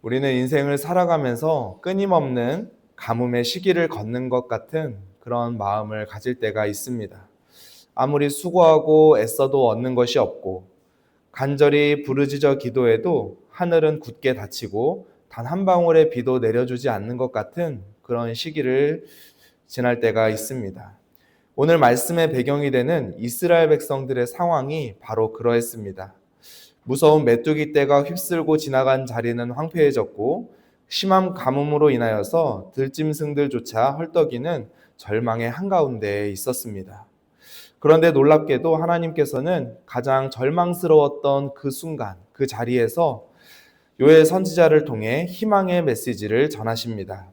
우리는 인생을 살아가면서 끊임없는 가뭄의 시기를 걷는 것 같은 그런 마음을 가질 때가 있습니다. 아무리 수고하고 애써도 얻는 것이 없고, 간절히 부르짖어 기도해도 하늘은 굳게 닫히고 단 한 방울의 비도 내려주지 않는 것 같은 그런 시기를 지날 때가 있습니다. 오늘 말씀의 배경이 되는 이스라엘 백성들의 상황이 바로 그러했습니다. 무서운 메뚜기 떼가 휩쓸고 지나간 자리는 황폐해졌고, 심한 가뭄으로 인하여서 들짐승들조차 헐떡이는 절망의 한가운데에 있었습니다. 그런데 놀랍게도 하나님께서는 가장 절망스러웠던 그 순간, 그 자리에서 요엘 선지자를 통해 희망의 메시지를 전하십니다.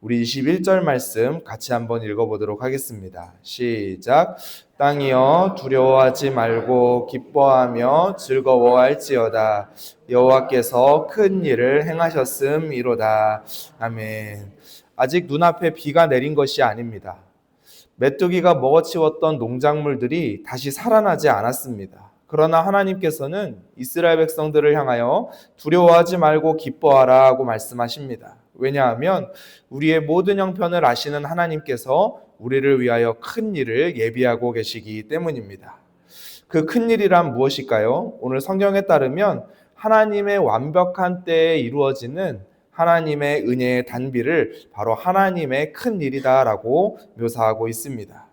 우리 21절 말씀 같이 한번 읽어보도록 하겠습니다. 시작. 땅이여 두려워하지 말고 기뻐하며 즐거워할지어다. 여호와께서 큰 일을 행하셨음이로다. 아멘. 아직 눈앞에 비가 내린 것이 아닙니다. 메뚜기가 먹어치웠던 농작물들이 다시 살아나지 않았습니다. 그러나 하나님께서는 이스라엘 백성들을 향하여 두려워하지 말고 기뻐하라 하고 말씀하십니다. 왜냐하면 우리의 모든 형편을 아시는 하나님께서 우리를 위하여 큰 일을 예비하고 계시기 때문입니다. 그 큰 일이란 무엇일까요? 오늘 성경에 따르면 하나님의 완벽한 때에 이루어지는 하나님의 은혜의 단비를 바로 하나님의 큰 일이다라고 묘사하고 있습니다.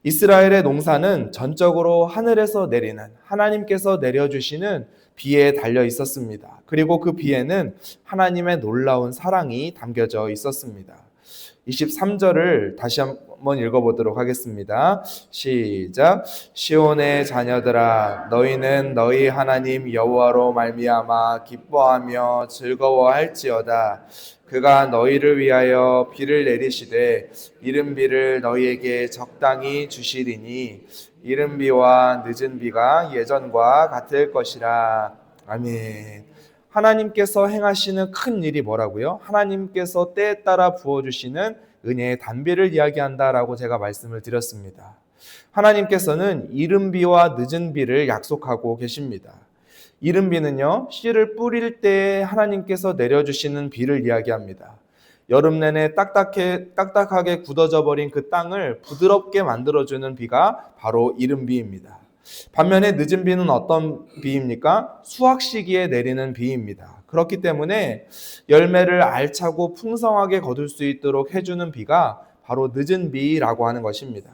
이스라엘의 농사는 전적으로 하늘에서 내리는 하나님께서 내려주시는 비에 달려 있었습니다. 그리고 그 비에는 하나님의 놀라운 사랑이 담겨져 있었습니다. 23절을 다시 한번 읽어보도록 하겠습니다. 시작. 시온의 자녀들아, 너희는 너희 하나님 여호와로 말미암아 기뻐하며 즐거워할지어다. 그가 너희를 위하여 비를 내리시되 이른 비를 너희에게 적당히 주시리니 이른 비와 늦은 비가 예전과 같을 것이라. 아멘. 하나님께서 행하시는 큰 일이 뭐라고요? 하나님께서 때에 따라 부어주시는 은혜의 단비를 이야기한다라고 제가 말씀을 드렸습니다. 하나님께서는 이른 비와 늦은 비를 약속하고 계십니다. 이른 비는요, 씨를 뿌릴 때 하나님께서 내려주시는 비를 이야기합니다. 여름 내내 딱딱하게 굳어져 버린 그 땅을 부드럽게 만들어주는 비가 바로 이른 비입니다. 반면에 늦은 비는 어떤 비입니까? 수확 시기에 내리는 비입니다. 그렇기 때문에 열매를 알차고 풍성하게 거둘 수 있도록 해주는 비가 바로 늦은 비라고 하는 것입니다.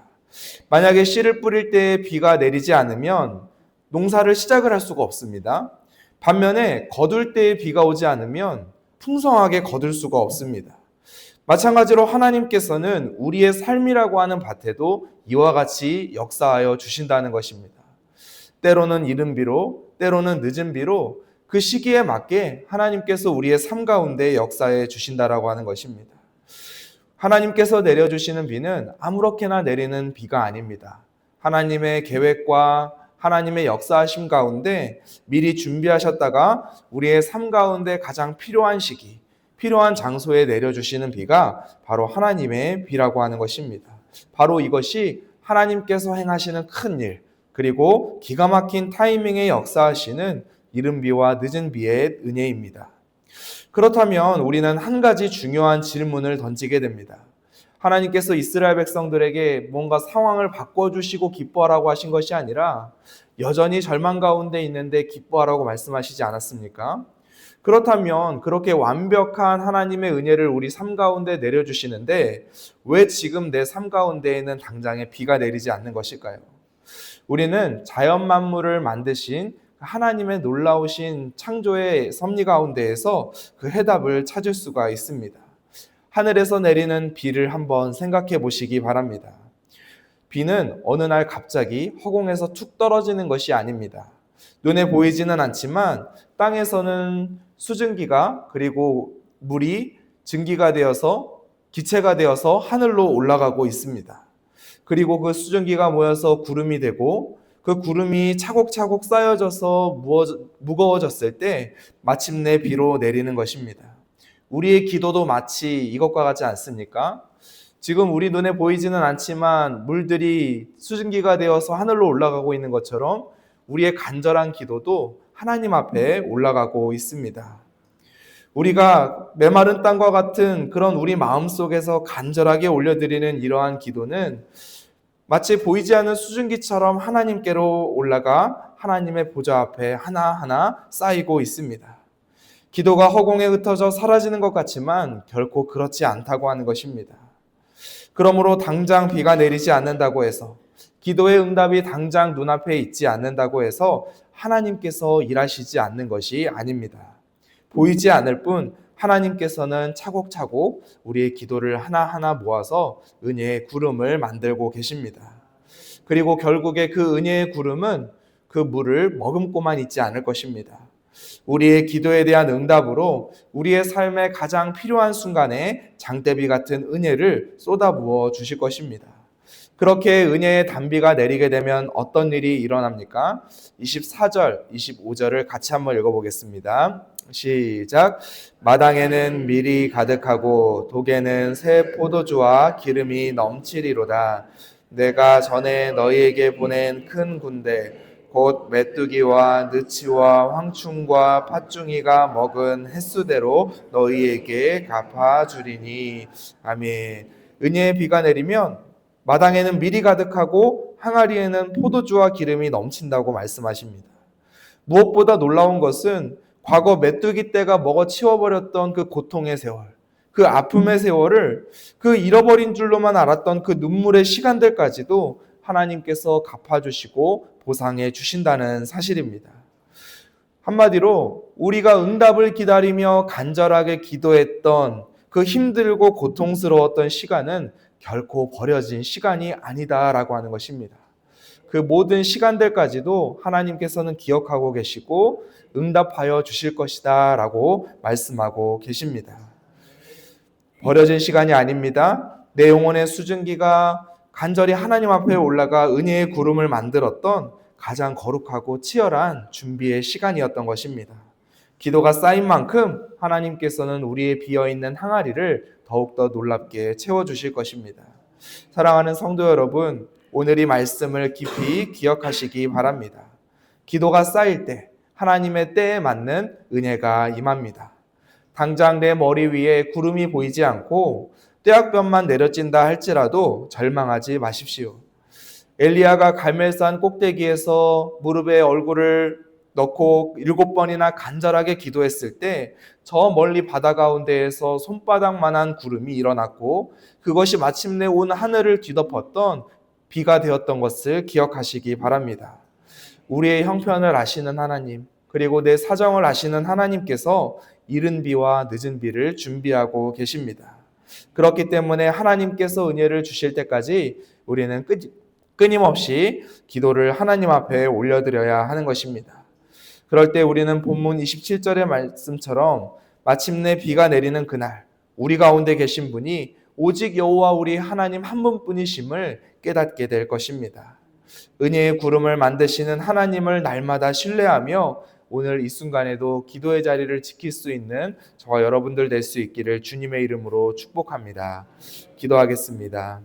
만약에 씨를 뿌릴 때 비가 내리지 않으면 농사를 시작을 할 수가 없습니다. 반면에 거둘 때 비가 오지 않으면 풍성하게 거둘 수가 없습니다. 마찬가지로 하나님께서는 우리의 삶이라고 하는 밭에도 이와 같이 역사하여 주신다는 것입니다. 때로는 이른 비로, 때로는 늦은 비로 그 시기에 맞게 하나님께서 우리의 삶 가운데 역사해 주신다라고 하는 것입니다. 하나님께서 내려주시는 비는 아무렇게나 내리는 비가 아닙니다. 하나님의 계획과 하나님의 역사하심 가운데 미리 준비하셨다가 우리의 삶 가운데 가장 필요한 시기, 필요한 장소에 내려주시는 비가 바로 하나님의 비라고 하는 것입니다. 바로 이것이 하나님께서 행하시는 큰 일, 그리고 기가 막힌 타이밍에 역사하시는 이른 비와 늦은 비의 은혜입니다. 그렇다면 우리는 한 가지 중요한 질문을 던지게 됩니다. 하나님께서 이스라엘 백성들에게 뭔가 상황을 바꿔주시고 기뻐하라고 하신 것이 아니라 여전히 절망 가운데 있는데 기뻐하라고 말씀하시지 않았습니까? 그렇다면 그렇게 완벽한 하나님의 은혜를 우리 삶 가운데 내려주시는데 왜 지금 내 삶 가운데에는 당장에 비가 내리지 않는 것일까요? 우리는 자연 만물을 만드신 하나님의 놀라우신 창조의 섭리 가운데에서 그 해답을 찾을 수가 있습니다. 하늘에서 내리는 비를 한번 생각해 보시기 바랍니다. 비는 어느 날 갑자기 허공에서 툭 떨어지는 것이 아닙니다. 눈에 보이지는 않지만 땅에서는 수증기가 그리고 물이 증기가 되어서 기체가 되어서 하늘로 올라가고 있습니다. 그리고 그 수증기가 모여서 구름이 되고 그 구름이 차곡차곡 쌓여져서 무거워졌을 때 마침내 비로 내리는 것입니다. 우리의 기도도 마치 이것과 같지 않습니까? 지금 우리 눈에 보이지는 않지만 물들이 수증기가 되어서 하늘로 올라가고 있는 것처럼 우리의 간절한 기도도 하나님 앞에 올라가고 있습니다. 우리가 메마른 땅과 같은 그런 우리 마음속에서 간절하게 올려드리는 이러한 기도는 마치 보이지 않는 수증기처럼 하나님께로 올라가 하나님의 보좌 앞에 하나하나 쌓이고 있습니다. 기도가 허공에 흩어져 사라지는 것 같지만 결코 그렇지 않다고 하는 것입니다. 그러므로 당장 비가 내리지 않는다고 해서, 기도의 응답이 당장 눈앞에 있지 않는다고 해서 하나님께서 일하시지 않는 것이 아닙니다. 보이지 않을 뿐 하나님께서는 차곡차곡 우리의 기도를 하나하나 모아서 은혜의 구름을 만들고 계십니다. 그리고 결국에 그 은혜의 구름은 그 물을 머금고만 있지 않을 것입니다. 우리의 기도에 대한 응답으로 우리의 삶에 가장 필요한 순간에 장대비 같은 은혜를 쏟아부어 주실 것입니다. 그렇게 은혜의 단비가 내리게 되면 어떤 일이 일어납니까? 24절, 25절을 같이 한번 읽어보겠습니다. 시작. 마당에는 밀이 가득하고 독에는 새 포도주와 기름이 넘치리로다. 내가 전에 너희에게 보낸 큰 군대 곧 메뚜기와 느치와 황충과 팥중이가 먹은 횟수대로 너희에게 갚아주리니. 아멘. 은혜의 비가 내리면 마당에는 밀이 가득하고 항아리에는 포도주와 기름이 넘친다고 말씀하십니다. 무엇보다 놀라운 것은 과거 메뚜기 떼가 먹어 치워버렸던 그 고통의 세월, 그 아픔의 세월을 그 잃어버린 줄로만 알았던 그 눈물의 시간들까지도 하나님께서 갚아주시고 보상해 주신다는 사실입니다. 한마디로 우리가 응답을 기다리며 간절하게 기도했던 그 힘들고 고통스러웠던 시간은 결코 버려진 시간이 아니다라고 하는 것입니다. 그 모든 시간들까지도 하나님께서는 기억하고 계시고 응답하여 주실 것이다 라고 말씀하고 계십니다. 버려진 시간이 아닙니다. 내 영혼의 수증기가 간절히 하나님 앞에 올라가 은혜의 구름을 만들었던 가장 거룩하고 치열한 준비의 시간이었던 것입니다. 기도가 쌓인 만큼 하나님께서는 우리의 비어있는 항아리를 더욱더 놀랍게 채워주실 것입니다. 사랑하는 성도 여러분, 오늘 이 말씀을 깊이 기억하시기 바랍니다. 기도가 쌓일 때 하나님의 때에 맞는 은혜가 임합니다. 당장 내 머리 위에 구름이 보이지 않고 떼약볕만 내려진다 할지라도 절망하지 마십시오. 엘리야가 갈멜산 꼭대기에서 무릎에 얼굴을 넣고 7번이나 간절하게 기도했을 때 저 멀리 바다 가운데에서 손바닥만한 구름이 일어났고 그것이 마침내 온 하늘을 뒤덮었던 비가 되었던 것을 기억하시기 바랍니다. 우리의 형편을 아시는 하나님, 그리고 내 사정을 아시는 하나님께서 이른 비와 늦은 비를 준비하고 계십니다. 그렇기 때문에 하나님께서 은혜를 주실 때까지 우리는 끊임없이 기도를 하나님 앞에 올려드려야 하는 것입니다. 그럴 때 우리는 본문 27절의 말씀처럼 마침내 비가 내리는 그날 우리 가운데 계신 분이 오직 여호와 우리 하나님 한 분뿐이심을 깨닫게 될 것입니다. 은혜의 구름을 만드시는 하나님을 날마다 신뢰하며 오늘 이 순간에도 기도의 자리를 지킬 수 있는 저와 여러분들 될 수 있기를 주님의 이름으로 축복합니다. 기도하겠습니다.